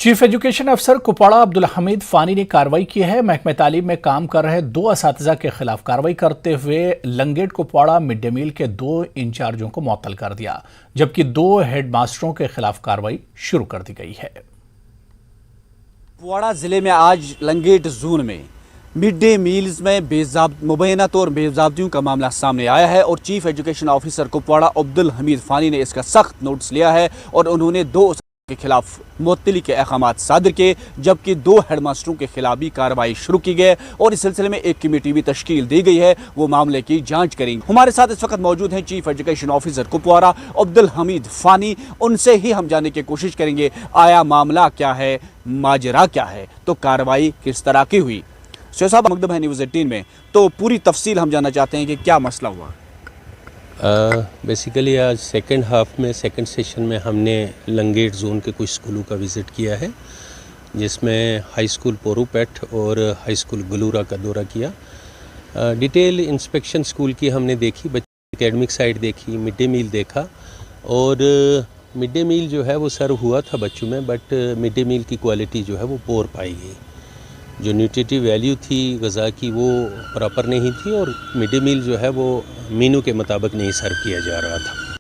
Chief education افسر کپواڑہ عبدالحمید فانی نے کارروائی کی ہے۔ محکمہ تعلیم میں کام کر رہے 2 اساتذہ کے خلاف کارروائی کرتے ہوئے Langate Kupwara mid day meal کے 2 انچارجوں کو معطل کر دیا، جبکہ 2 ہیڈ ماسٹروں کے خلاف کارروائی شروع کر دی گئی ہے۔ کپواڑہ ضلع میں آج لنگیٹ زون میں مڈ ڈے میلز میں مبینہ طور بے ضابطگیوں کا معاملہ سامنے آیا ہے اور chief education officer Kupwara Abdul Hamid Fani نے اس کا سخت نوٹس لیا ہے اور انہوں نے 2 کے خلاف معطلی کے احکامات صادر کیے، جبکہ 2 ہیڈ ماسٹروں کے خلاف بھی کارروائی شروع کی گئی اور اس سلسلے میں ایک کمیٹی بھی تشکیل دی گئی ہے، وہ معاملے کی جانچ کریں گے۔ ہمارے ساتھ اس وقت موجود ہیں chief education officer Kupwara Abdul Hamid Fani, ان سے ہی ہم جاننے کی کوشش کریں گے آیا معاملہ کیا ہے، ماجرا کیا ہے، تو کارروائی کس طرح کی ہوئی۔ سیو صاحب مقدم ہے نیوز 18 میں، تو پوری تفصیل ہم جاننا چاہتے ہیں کہ کیا مسئلہ ہوا۔ بیسیکلی آج سیکنڈ ہاف میں سیکنڈ سیشن میں ہم نے لنگیٹ زون کے کچھ اسکولوں کا وزٹ کیا ہے، جس میں ہائی اسکول پورو پیٹ اور ہائی اسکول گلورا کا دورہ کیا۔ ڈیٹیل انسپیکشن اسکول کی ہم نے دیکھی، بچوں کی اکیڈمک سائڈ دیکھی، مڈ ڈے میل دیکھا، اور مڈ ڈے میل جو ہے وہ سرو ہوا تھا بچوں میں، بٹ مڈ ڈے میل کی کوالٹی جو ہے وہ پور پائی گئی۔ جو نیوٹریٹیو ویلیو تھی غذا کی وہ پراپر نہیں تھی، اور مڈ ڈے میل جو ہے وہ مینو کے مطابق نہیں سرو کیا جا رہا تھا۔